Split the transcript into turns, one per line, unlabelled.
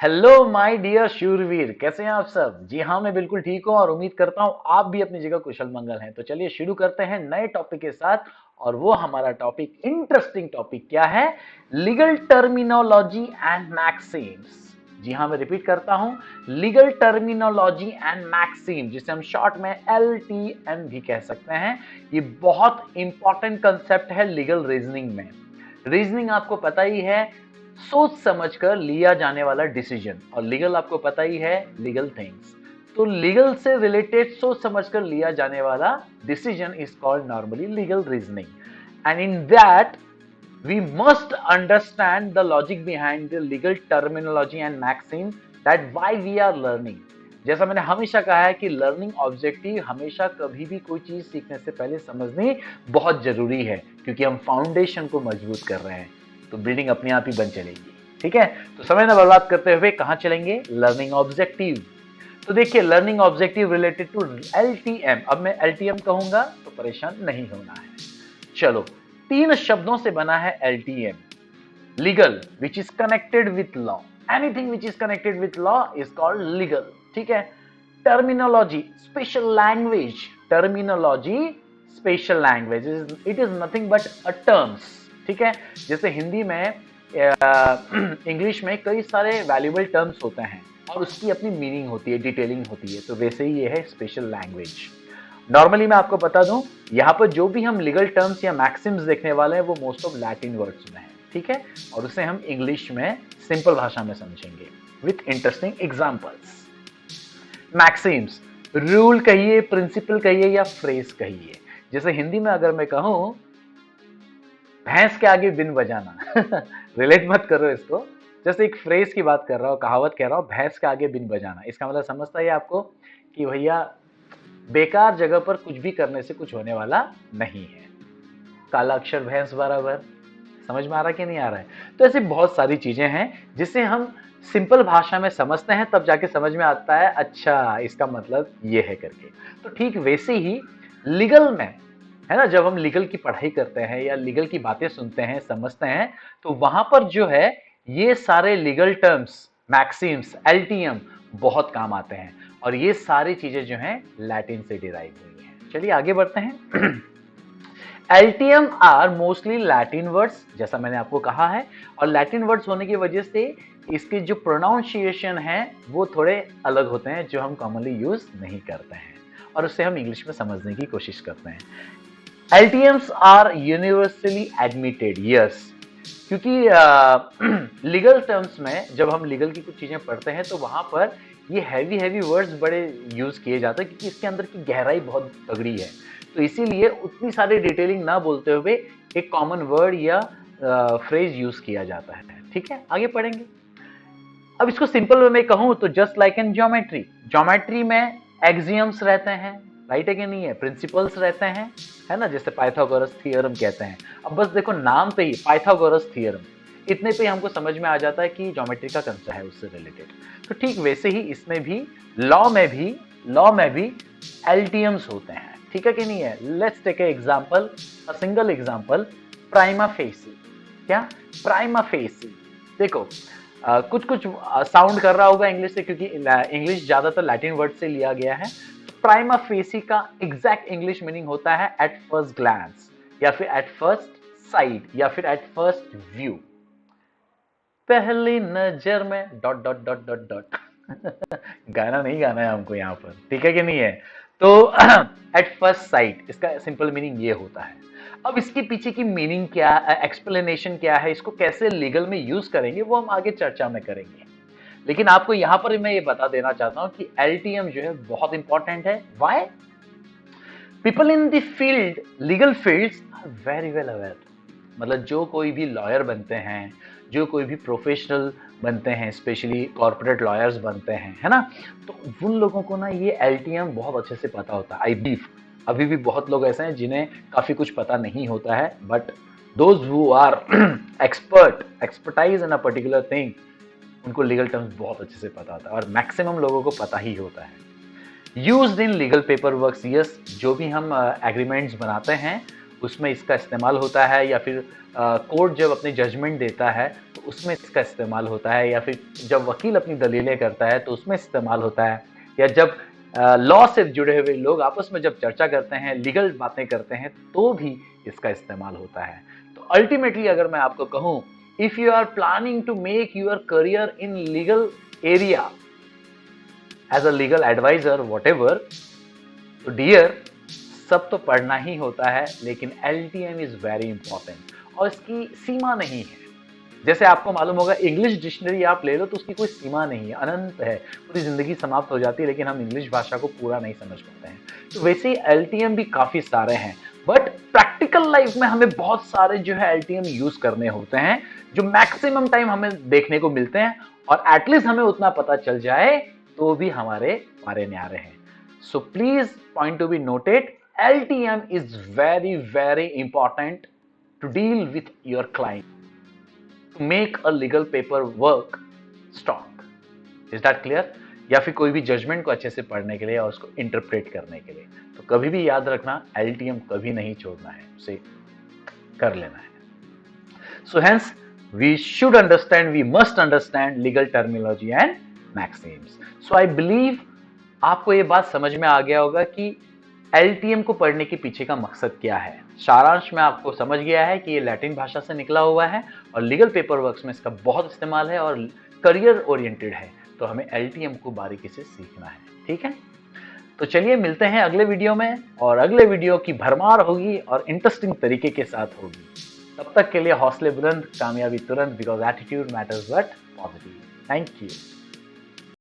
Hello my dear शूरवीर, कैसे हैं आप सब। जी हाँ, मैं बिल्कुल ठीक हूँ और उम्मीद करता हूँ आप भी अपनी जगह कुशल मंगल हैं। तो चलिए शुरू करते हैं नए टॉपिक के साथ। और वो हमारा टॉपिक, इंटरेस्टिंग टॉपिक क्या है? Legal terminology and maxims. जी हाँ, मैं रिपीट करता हूँ, लीगल टर्मिनोलॉजी एंड मैक्सिम, जिसे हम शॉर्ट में LTM भी कह सकते हैं। ये बहुत इंपॉर्टेंट कंसेप्ट है लीगल रीजनिंग में। रीजनिंग आपको पता ही है, सोच समझकर लिया जाने वाला डिसीजन, और लीगल आपको पता ही है, लीगल थिंग्स। तो लीगल से रिलेटेड सोच समझकर लिया जाने वाला decision is called normally legal reasoning. And in that we must understand the logic behind the legal terminology and maxim, that why we are learning। जैसा मैंने हमेशा कहा है कि लर्निंग ऑब्जेक्टिव हमेशा कभी भी कोई चीज सीखने से पहले समझनी बहुत जरूरी है, क्योंकि हम फाउंडेशन को मजबूत कर रहे हैं, तो बिल्डिंग अपने आप ही बन चलेगी। ठीक है, तो समय न बर्बाद करते हुए कहां चलेंगे? Learning objective. तो देखिए, learning objective related to LTM। अब मैं LTM कहूंगा तो परेशान नहीं होना है। चलो, तीन शब्दों से बना है LTM। Legal, which is connected with law. Anything which is connected with law is called legal. ठीक है। Terminology, special language. Terminology, special language, it is nothing but a terms. ठीक है। जैसे हिंदी में, इंग्लिश में कई सारे वैल्यूएबल टर्म्स होते हैं और उसकी अपनी मीनिंग होती है, डिटेलिंग होती है, तो वैसे ही ये है स्पेशल लैंग्वेज। नॉर्मली मैं आपको बता दूं, यहां पर जो भी हम लीगल टर्म्स या मैक्सिम्स देखने वाले हैं वो मोस्ट ऑफ लैटिन वर्ड्स में है। ठीक है, और उसे हम इंग्लिश में सिंपल भाषा में समझेंगे with interesting examples. Maxim's, rule कहिए, प्रिंसिपल कहिए या फ्रेज कहिए। जैसे हिंदी में अगर मैं कहूं, भैंस के आगे बिन बजाना रिलेट मत करो इसको। जैसे एक फ्रेज की बात कर रहा हूं, कहावत कह रहा हूं, भैंस के आगे बिन बजाना। इसका मतलब समझता है आपको कि भैया बेकार जगह पर कुछ भी करने से कुछ होने वाला नहीं है। काला अक्षर भैंस बराबर। समझ में आ रहा कि नहीं आ रहा है? तो ऐसी बहुत सारी चीजें हैं जिसे हम सिंपल भाषा में समझते हैं, तब जाके समझ में आता है अच्छा इसका मतलब ये है करके। तो ठीक वैसे ही लीगल में, है ना, जब हम लीगल की पढ़ाई करते हैं या लीगल की बातें सुनते हैं, समझते हैं, तो वहां पर जो है ये सारे लीगल टर्म्स, मैक्सिम्स, LTM बहुत काम आते हैं। और ये सारी चीजें जो हैं लैटिन से डिराइव हुई हैं। चलिए आगे बढ़ते हैं। LTM are mostly Latin words, जैसा मैंने आपको कहा है, और लैटिन वर्ड्स होने की वजह से इसके जो प्रोनाउंसिएशन है वो थोड़े अलग होते हैं, जो हम कॉमनली यूज नहीं करते हैं, और उससे हम इंग्लिश में समझने की कोशिश करते हैं। LTMs are universally admitted, yes. क्योंकि लीगल टर्म्स में जब हम लीगल की कुछ चीजें पढ़ते हैं तो वहां पर ये हैवी हैवी वर्ड्स बड़े यूज किए जाते हैं, क्योंकि इसके अंदर की गहराई बहुत तगड़ी है। तो इसीलिए उतनी सारी डिटेलिंग ना बोलते हुए एक कॉमन वर्ड या फ्रेज यूज किया जाता है। ठीक है, आगे पढ़ेंगे। अब इसको सिंपल वे में कहूं तो just like in geometry. Geometry में एक्सियम्स रहते हैं, राइट है कि नहीं है, प्रिंसिपल्स रहते हैं, है ना, जैसे पाइथागोरस थ्योरम कहते हैं। अब बस देखो नाम पे ही पाइथागोरस थ्योरम, इतने पे हमको समझ में आ जाता है कि ज्योमेट्री का कंसेप्ट है उससे रिलेटेड। तो ठीक वैसे ही इसमें भी, लॉ में भी LTMs होते हैं। ठीक है कि नहीं है? Let's take a example, a single example, prima facie. क्या? Prima facie. देखो, कुछ कुछ साउंड कर रहा होगा इंग्लिश से, क्योंकि इंग्लिश ज्यादातर लैटिन वर्ड से लिया गया है। प्राइमा फेसी का एग्जैक्ट इंग्लिश मीनिंग होता है एट फर्स्ट ग्लैंस, या फिर एट फर्स्ट साइट, या फिर एट फर्स्ट व्यू। पहली नजर में dot dot dot dot dot गाना नहीं गाना है हमको यहाँ पर, ठीक है कि नहीं है? तो एट फर्स्ट साइट, इसका सिंपल मीनिंग ये होता है। अब इसके पीछे की मीनिंग क्या, एक्सप्लेनेशन क्या है, इसको कैसे लीगल में यूज करेंगे, वो हम आगे चर्चा में करेंगे। लेकिन आपको यहां पर मैं ये बता देना चाहता हूं कि LTM जो है बहुत इंपॉर्टेंट है। Why? People in the field, legal fields are very well aware. मतलब जो कोई भी लॉयर बनते हैं, जो कोई भी प्रोफेशनल बनते हैं, स्पेशली कॉर्पोरेट लॉयर्स बनते हैं, है ना, तो उन लोगों को ना ये LTM बहुत अच्छे से पता होता है। आई बिलीव अभी भी बहुत लोग ऐसे हैं जिन्हें काफी कुछ पता नहीं होता है, but those who are expertise in a particular thing, उनको लीगल टर्म्स बहुत अच्छे से पता होता है, और मैक्सिमम लोगों को पता ही होता है। Used in legal paper work, yes, जो भी हम एग्रीमेंट्स बनाते हैं उसमें इसका इस्तेमाल होता है, या फिर कोर्ट जब अपनी जजमेंट देता है तो उसमें इसका इस्तेमाल होता है, या फिर जब वकील अपनी दलीलें करता है तो उसमें इस्तेमाल होता है, या जब लॉ से जुड़े हुए लोग आपस में जब चर्चा करते हैं, लीगल बातें करते हैं, तो भी इसका इस्तेमाल होता है। तो अल्टीमेटली अगर मैं आपको कहूं, if you are planning to make your career in legal area as a legal adviser whatever, तो डियर, सब तो पढ़ना ही होता है, लेकिन LTM इज वेरी इंपॉर्टेंट और इसकी सीमा नहीं है। जैसे आपको मालूम होगा, इंग्लिश डिक्शनरी आप ले लो तो उसकी कोई सीमा नहीं है, अनंत है, पूरी जिंदगी समाप्त हो जाती है, लेकिन हम इंग्लिश भाषा को पूरा नहीं समझ पाते हैं। तो वैसे ही LTM भी काफी सारे हैं, बट प्रैक्टिकल लाइफ में हमें बहुत सारे जो है LTM यूज करने होते हैं, जो मैक्सिमम टाइम हमें देखने को मिलते हैं, और एटलीस्ट हमें उतना पता चल जाए तो भी हमारे पारे न्यारे हैं। So please, point to be noted, LTM is very, very important to deal with your client, to make a legal paperwork strong. Is that clear? या फिर कोई भी जजमेंट को अच्छे से पढ़ने के लिए और उसको इंटरप्रेट करने के लिए, तो कभी भी याद रखना, LTM कभी नहीं छोड़ना है, उसे कर लेना है। So hence, we should understand, we must understand legal terminology and maxims. So I believe आपको ये बात समझ में आ गया होगा कि LTM को पढ़ने के पीछे का मकसद क्या है। सारांश में आपको समझ गया है कि ये लैटिन भाषा से निकला हुआ है और लीगल पेपर वर्क्स में इसका बहुत इस्तेमाल है और करियर ओरिएंटेड है, तो हमें LTM को बारीकी से सीखना है। ठीक है, तो चलिए मिलते हैं अगले वीडियो में, और अगले वीडियो की भरमार होगी और इंटरेस्टिंग तरीके के साथ होगी। तब तक के लिए हौसले बुलंद, कामयाबी तुरंत, because attitude matters but positive. Thank you.